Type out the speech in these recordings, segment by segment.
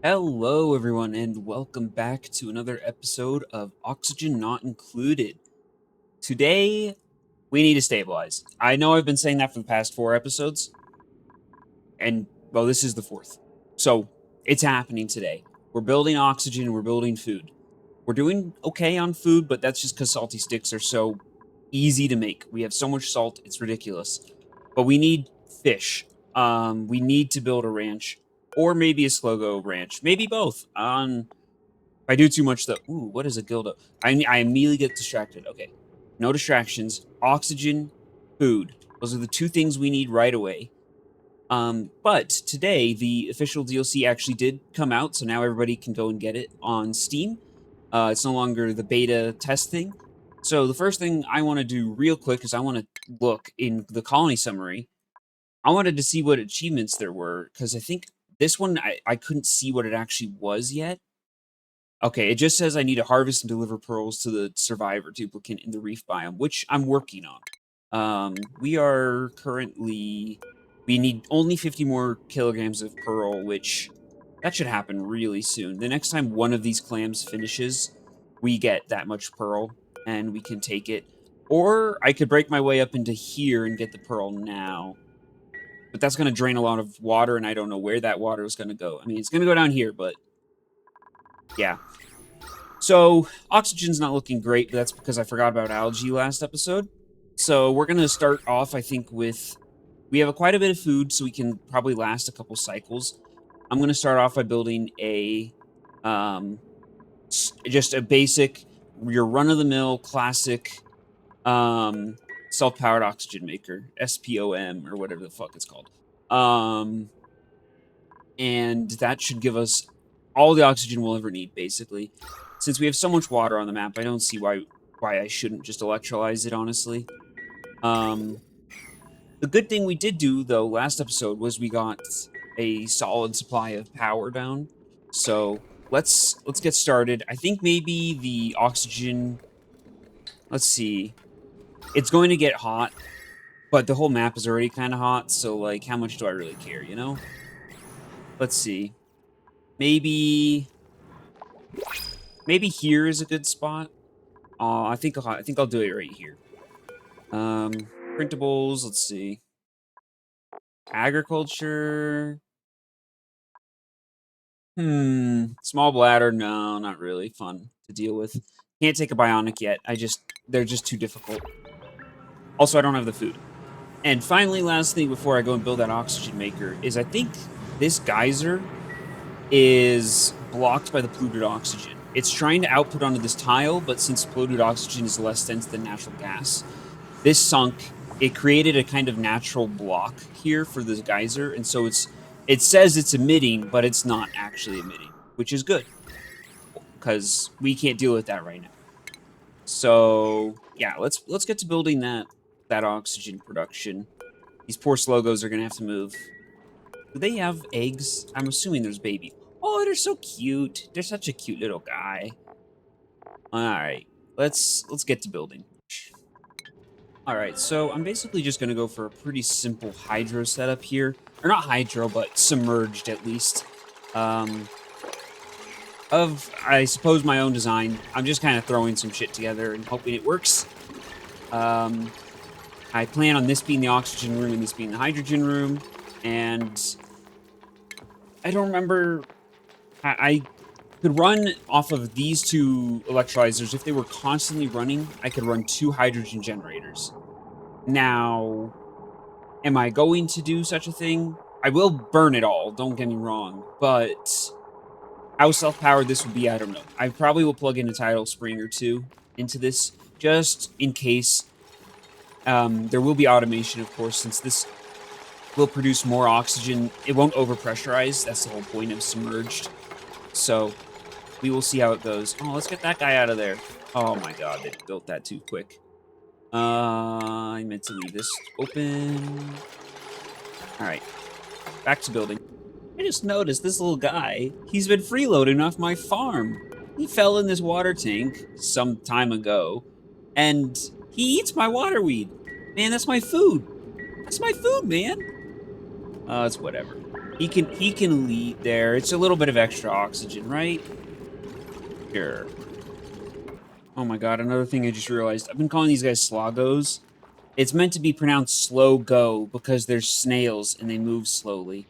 Hello, everyone, and welcome back to another episode of Oxygen Not Included. Today, we need to stabilize. I know I've been saying that for the past 4 episodes, and, well, this is the fourth. So, it's happening today. We're building oxygen, we're building food. We're doing okay on food, but that's just because salty sticks are so easy to make. We have so much salt, it's ridiculous. But we need fish. We need to build a ranch, or maybe a Slogo ranch. Maybe both. If I do too much, though, ooh, what is a gildo? I immediately get distracted. Okay, no distractions. Oxygen, food. Those are the two things we need right away. But today the official DLC actually did come out, so now everybody can go and get it on Steam. It's no longer the beta test thing. So the first thing I want to do real quick is I want to look in the colony summary. I wanted to see what achievements there were because I think this one I couldn't see what it actually was yet. Okay, it just says I need to harvest and deliver pearls to the survivor duplicate in the reef biome, which I'm working on. We are currently we need only 50 more kilograms of pearl, which that should happen really soon. The next time one of these clams finishes, we get that much pearl and we can take it. Or I could break my way up into here and get the pearl now. But that's going to drain a lot of water, and I don't know where that water is going to go. I mean, it's going to go down here, but yeah. So, oxygen's not looking great, but that's because I forgot about algae last episode. So, we're going to start off, I think, with... We have quite a bit of food, so we can probably last a couple cycles. I'm going to start off by building a... just a basic, your run-of-the-mill, classic, self-powered oxygen maker. SPOM, or whatever the fuck it's called. And that should give us all the oxygen we'll ever need, basically. Since we have so much water on the map, I don't see why I shouldn't just electrolyze it, honestly. The good thing we did do, though, last episode was we got a solid supply of power down. So let's get started. I think maybe the oxygen... Let's see. It's going to get hot, but the whole map is already kind of hot, so, like, how much do I really care, you know? Let's see. Maybe here is a good spot. I think I'll do it right here. Printables. Let's see. Agriculture. Small bladder. No, not really fun to deal with. Can't take a bionic yet. They're just too difficult. Also, I don't have the food. And finally, last thing before I go and build that oxygen maker is I think this geyser is blocked by the polluted oxygen. It's trying to output onto this tile, but since polluted oxygen is less dense than natural gas, this sunk, it created a kind of natural block here for this geyser, and so it says it's emitting, but it's not actually emitting, which is good, because we can't deal with that right now. So yeah, let's get to building that oxygen production. These poor slogos are gonna have to move. Do they have eggs? I'm assuming there's babies. Oh, they're so cute. They're such a cute little guy. All right, let's get to building. All right, so I'm basically just gonna go for a pretty simple hydro setup here, or not hydro, but submerged at least. Of I suppose my own design. I'm just kind of throwing some shit together and hoping it works. I plan on this being the oxygen room and this being the hydrogen room, and I don't remember. I could run off of these two electrolyzers. If they were constantly running, I could run 2 hydrogen generators. Now, am I going to do such a thing? I will burn it all, don't get me wrong, but how self-powered this would be, I don't know. I probably will plug in a tidal spring or 2 into this, just in case. There will be automation, of course, since this will produce more oxygen. It won't overpressurize. That's the whole point of submerged. So we will see how it goes. Oh, let's get that guy out of there. Oh my god, they built that too quick. I meant to leave this open. Alright, back to building. I just noticed this little guy, he's been freeloading off my farm. He fell in this water tank some time ago, and he eats my waterweed. Man, that's my food. That's my food, man. It's whatever. He can lead there. It's a little bit of extra oxygen, right? Sure. Oh my god, another thing I just realized. I've been calling these guys sloggos. It's meant to be pronounced slow go because they're snails and they move slowly.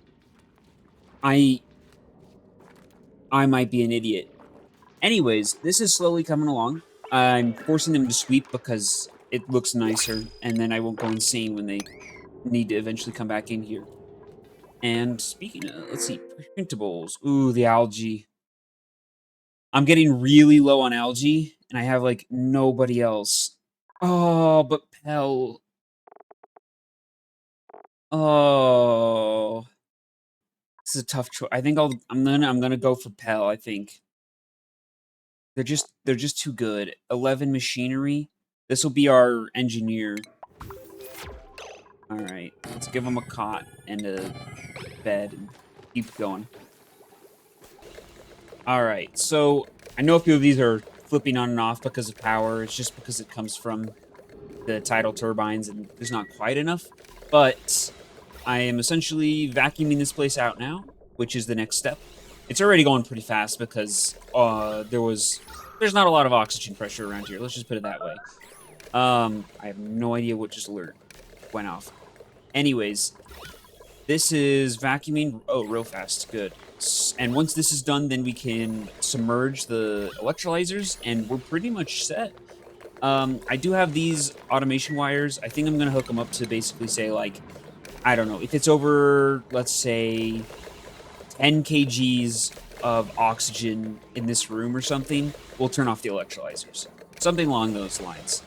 I might be an idiot. Anyways, this is slowly coming along. I'm forcing them to sweep because it looks nicer, and then I won't go insane when they need to eventually come back in here. And speaking of, let's see, printables. Ooh, the algae. I'm getting really low on algae, and I have, like, nobody else. Oh, but Pell. Oh. This is a tough choice. I think I'm gonna go for Pell, I think. They're just too good. 11 machinery. This will be our engineer. All right, let's give him a cot and a bed and keep going. All right, so I know a few of these are flipping on and off because of power. It's just because it comes from the tidal turbines and there's not quite enough. But I am essentially vacuuming this place out now, which is the next step. It's already going pretty fast because there's not a lot of oxygen pressure around here. Let's just put it that way. I have no idea what just went off. Anyways, this is vacuuming. Oh, real fast. Good. And once this is done, then we can submerge the electrolyzers, and we're pretty much set. I do have these automation wires. I think I'm going to hook them up to basically say, like, I don't know, if it's over, let's say, 10 kgs of oxygen in this room or something, we'll turn off the electrolyzers. Something along those lines.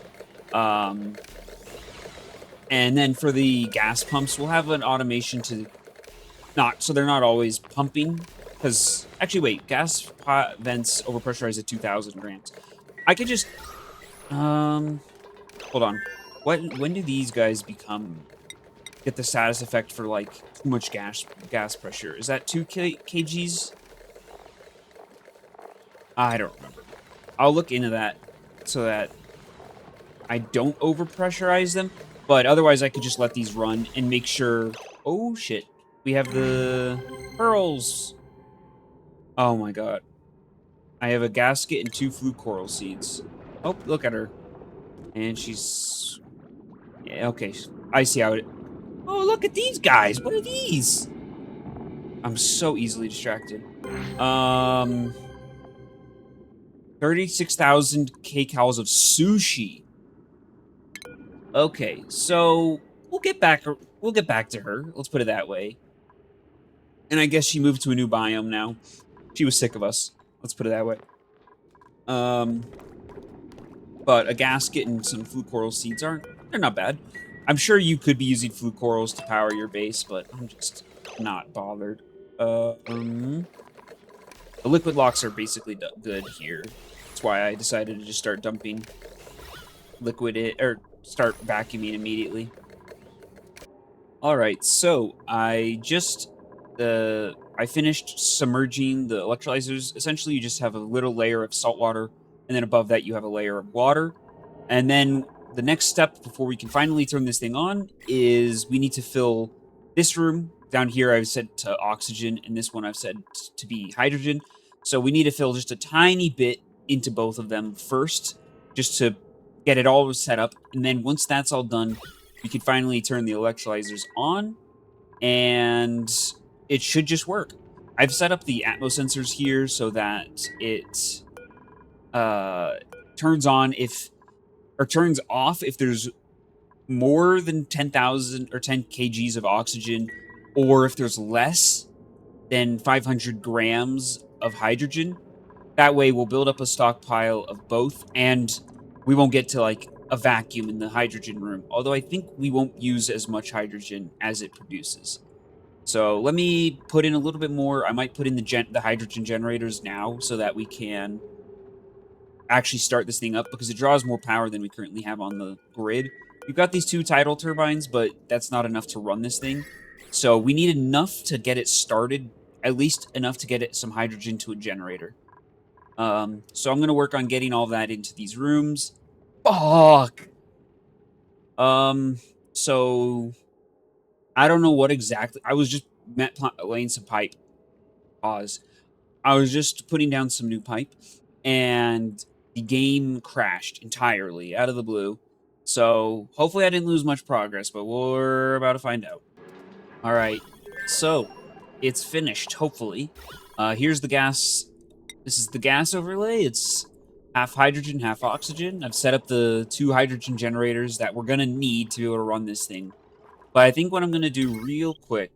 And then for the gas pumps, we'll have an automation to so they're not always pumping. Because, actually, wait, gas vents overpressurize at 2,000 grams. I could just, hold on. When do these guys get the status effect for, like, too much gas pressure? Is that 2 kgs? I don't remember. I'll look into that so that I don't overpressurize them. But otherwise, I could just let these run and make sure... Oh, shit. We have the pearls. Oh, my God. I have a gasket and 2 flute coral seeds. Oh, look at her. And she's... Yeah, okay. I see how it... Oh, look at these guys. What are these? I'm so easily distracted. 36,000 kcals of sushi. Okay, so we'll get back to her. Let's put it that way. And I guess she moved to a new biome now. She was sick of us. Let's put it that way. But a gasket and some flute coral seeds they're not bad. I'm sure you could be using flute corals to power your base, but I'm just not bothered. The liquid locks are basically good here. That's why I decided to just start dumping liquid or start vacuuming immediately. All right, so I finished submerging the electrolyzers. Essentially, you just have a little layer of salt water, and then above that you have a layer of water. And then the next step before we can finally turn this thing on is we need to fill this room. Down here I've set to oxygen, and this one I've set to be hydrogen. So we need to fill just a tiny bit into both of them first, just to get it all set up. And then once that's all done, we can finally turn the electrolyzers on, and it should just work. I've set up the atmos sensors here so that it turns off if there's more than 10,000 or 10 kgs of oxygen, or if there's less than 500 grams of hydrogen. That way we'll build up a stockpile of both, and we won't get to, like, a vacuum in the hydrogen room. Although I think we won't use as much hydrogen as it produces. So let me put in a little bit more. I might put in the hydrogen generators now so that we can actually start this thing up, because it draws more power than we currently have on the grid. We've got these 2 tidal turbines, but that's not enough to run this thing. So we need enough to get it started, at least enough to get it some hydrogen to a generator. So I'm going to work on getting all that into these rooms. Fuck! So I don't know what exactly... I was just laying some pipe. Pause. I was just putting down some new pipe, and the game crashed entirely out of the blue. So hopefully I didn't lose much progress, but we're about to find out. All right, so it's finished, hopefully. Here's the gas. This is the gas overlay. It's half hydrogen, half oxygen. I've set up the 2 hydrogen generators that we're going to need to be able to run this thing. But I think what I'm going to do real quick,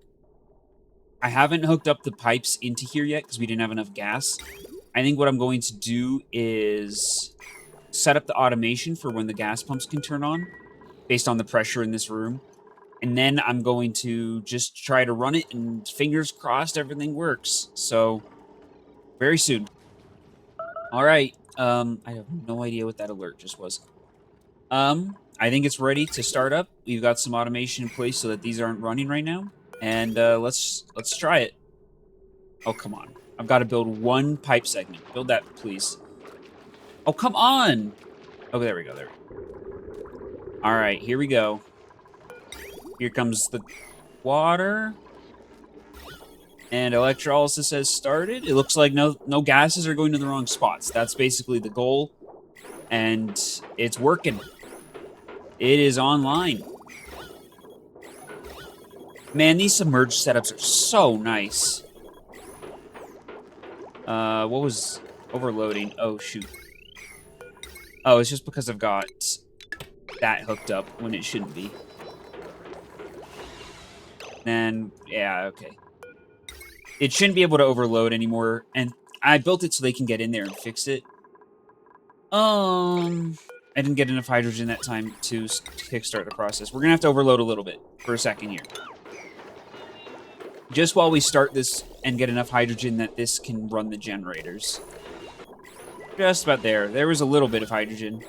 I haven't hooked up the pipes into here yet because we didn't have enough gas. I think what I'm going to do is set up the automation for when the gas pumps can turn on based on the pressure in this room. And then I'm going to just try to run it, and fingers crossed everything works. So, very soon. All right. I have no idea what that alert just was. I think it's ready to start up. We've got some automation in place so that these aren't running right now. And let's try it. Oh, come on. I've got to build 1 pipe segment. Build that, please. Oh, come on. Oh, there we go. There we go. All right, here we go. Here comes the water. And electrolysis has started. It looks like no gases are going to the wrong spots. That's basically the goal. And it's working. It is online. Man, these submerged setups are so nice. What was overloading? Oh, shoot. Oh, it's just because I've got that hooked up when it shouldn't be. Then, yeah, okay. It shouldn't be able to overload anymore, and I built it so they can get in there and fix it. I didn't get enough hydrogen that time to kickstart the process. We're gonna have to overload a little bit for a second here. Just while we start this and get enough hydrogen that this can run the generators. Just about there. There was a little bit of hydrogen.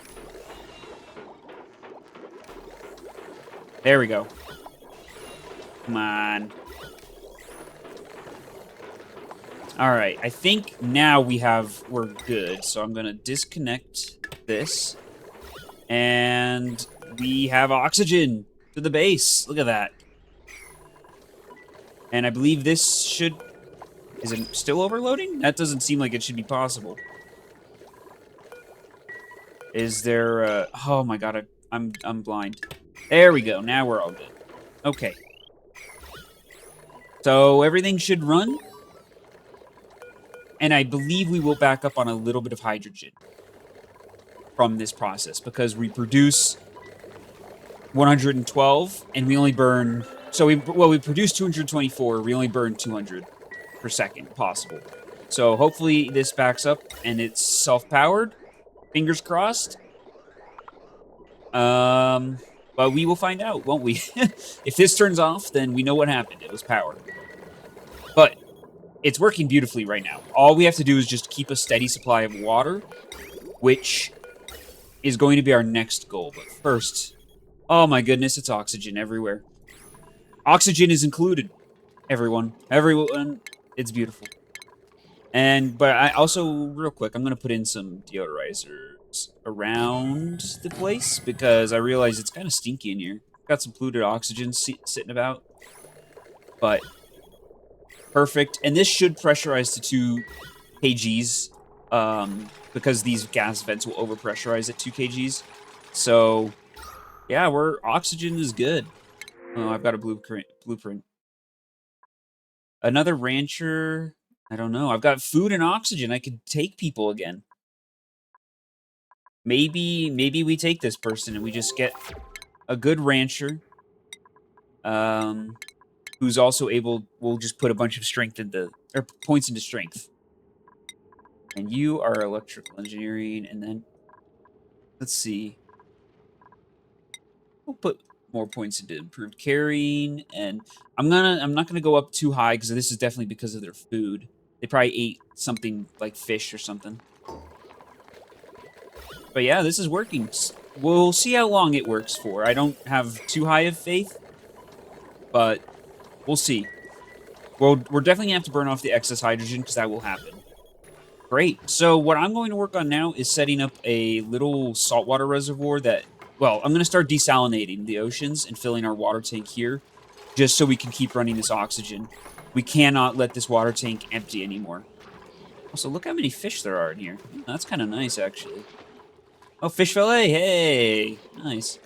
There we go. Come on. All right, I think now we're good. So I'm gonna disconnect this, and we have oxygen to the base. Look at that. And I believe this should, is it still overloading? That doesn't seem like it should be possible. Is there, oh my god, I'm blind. There we go, now we're all good. Okay. So everything should run. And I believe we will back up on a little bit of hydrogen from this process because we produce 112 and we only burn, so we produce 224, we only burn 200 per second possible. So hopefully this backs up and it's self-powered. Fingers crossed. But we will find out, won't we? If this turns off, then we know what happened. It was power. But it's working beautifully right now. All we have to do is just keep a steady supply of water, which is going to be our next goal. But first, oh my goodness, it's oxygen everywhere. Oxygen is included, everyone. Everyone, it's beautiful. But I also, real quick, I'm going to put in some deodorizers around the place because I realize it's kind of stinky in here. Got some polluted oxygen sitting about. But perfect. And this should pressurize to 2 kgs because these gas vents will overpressurize at 2 kgs. So, yeah, oxygen is good. Oh, I've got a blueprint. Another rancher. I don't know. I've got food and oxygen. I could take people again. Maybe we take this person and we just get a good rancher. Who's also able, we'll just put a bunch of strength into, or points into strength. And you are electrical engineering, and then, let's see. We'll put more points into improved carrying, and I'm not gonna go up too high, because this is definitely because of their food. They probably ate something like fish or something. But yeah, this is working. We'll see how long it works for. I don't have too high of faith, but we'll see. Well, we're definitely going to have to burn off the excess hydrogen because that will happen. Great. So what I'm going to work on now is setting up a little saltwater reservoir that, well, I'm going to start desalinating the oceans and filling our water tank here just so we can keep running this oxygen. We cannot let this water tank empty anymore. Also, look how many fish there are in here. That's kind of nice, actually. Oh, fish fillet! Hey! Nice.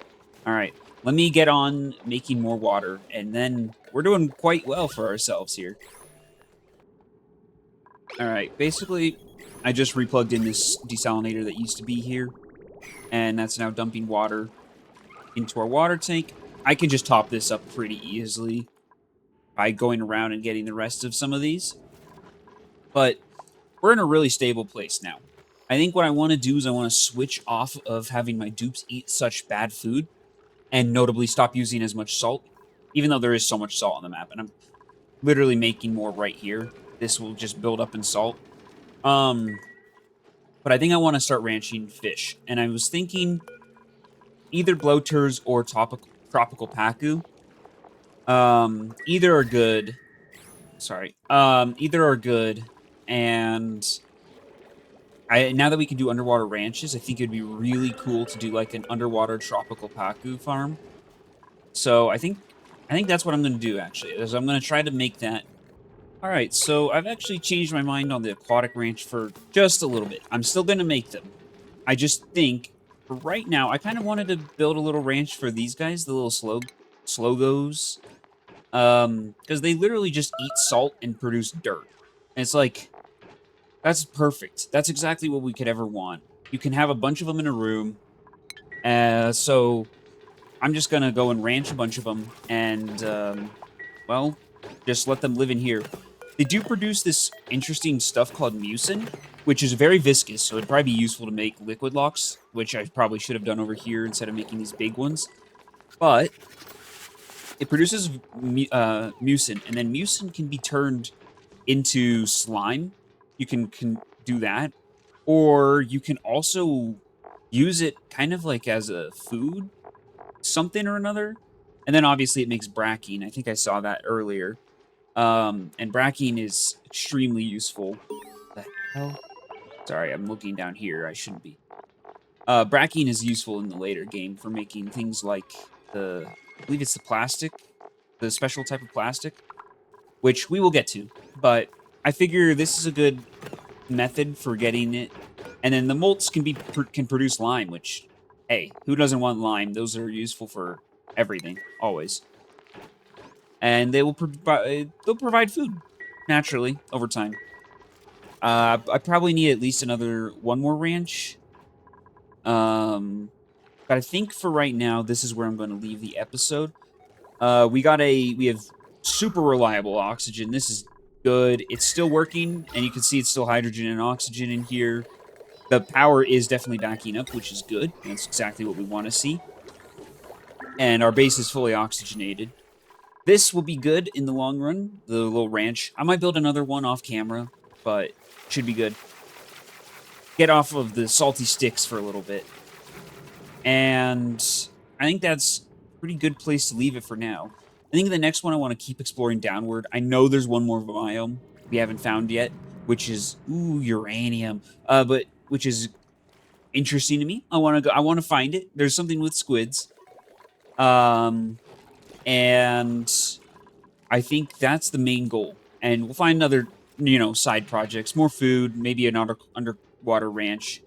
All right. Let me get on making more water, and then we're doing quite well for ourselves here. All right. Basically, I just replugged in this desalinator that used to be here, and that's now dumping water into our water tank. I can just top this up pretty easily by going around and getting the rest of some of these. But we're in a really stable place now. I think what I want to do is I want to switch off of having my dupes eat such bad food, and notably stop using as much salt, even though there is so much salt on the map, and I'm literally making more right here. This will just build up in salt. But I think I want to start ranching fish, and I was thinking either bloaters or tropical pacu. Either are good. Sorry. Either are good, and now that we can do underwater ranches, I think it'd be really cool to do like an underwater tropical pacu farm. So I think that's what I'm going to do, actually, is I'm going to try to make that. All right, so I've actually changed my mind on the aquatic ranch for just a little bit. I'm still going to make them. I just think, for right now, I kind of wanted to build a little ranch for these guys, the little slogos. Because they literally just eat salt and produce dirt. And it's like, that's perfect. That's exactly what we could ever want. You can have a bunch of them in a room. So I'm just going to go and ranch a bunch of them and, well, just let them live in here. They do produce this interesting stuff called mucin, which is very viscous, so it'd probably be useful to make liquid locks, which I probably should have done over here instead of making these big ones. But it produces mucin, and then mucin can be turned into slime. You can do that, or you can also use it kind of like as a food, something or another. And then obviously it makes bracking. I think I saw that earlier. And bracking is extremely useful. The hell? Sorry, I'm looking down here. I shouldn't be. Bracking is useful in the later game for making things like I believe it's the special type of plastic, which we will get to. But I figure this is a good method for getting it. And then the molts can produce lime, which, hey, who doesn't want lime? Those are useful for everything, always. And they'll provide food naturally over time. I probably need at least one more ranch. But I think for right now, this is where I'm going to leave the episode. We have super reliable oxygen. This is good. It's still working, and you can see it's still hydrogen and oxygen in here. The power is definitely backing up, which is good. That's exactly what we want to see. And our base is fully oxygenated. This will be good in the long run, the little ranch. I might build another one off camera, but should be good. Get off of the salty sticks for a little bit. And I think that's a pretty good place to leave it for now. I think the next one I want to keep exploring downward. I know there's one more biome we haven't found yet, which is uranium. But which is interesting to me. I want to find it. There's something with squids. And I think that's the main goal. And we'll find other, side projects, more food, maybe an underwater ranch,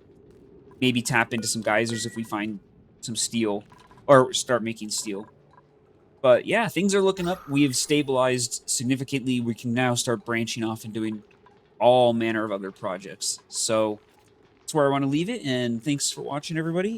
maybe tap into some geysers if we find some steel, or start making steel. But yeah, things are looking up. We have stabilized significantly. We can now start branching off and doing all manner of other projects. So that's where I want to leave it. And thanks for watching, everybody.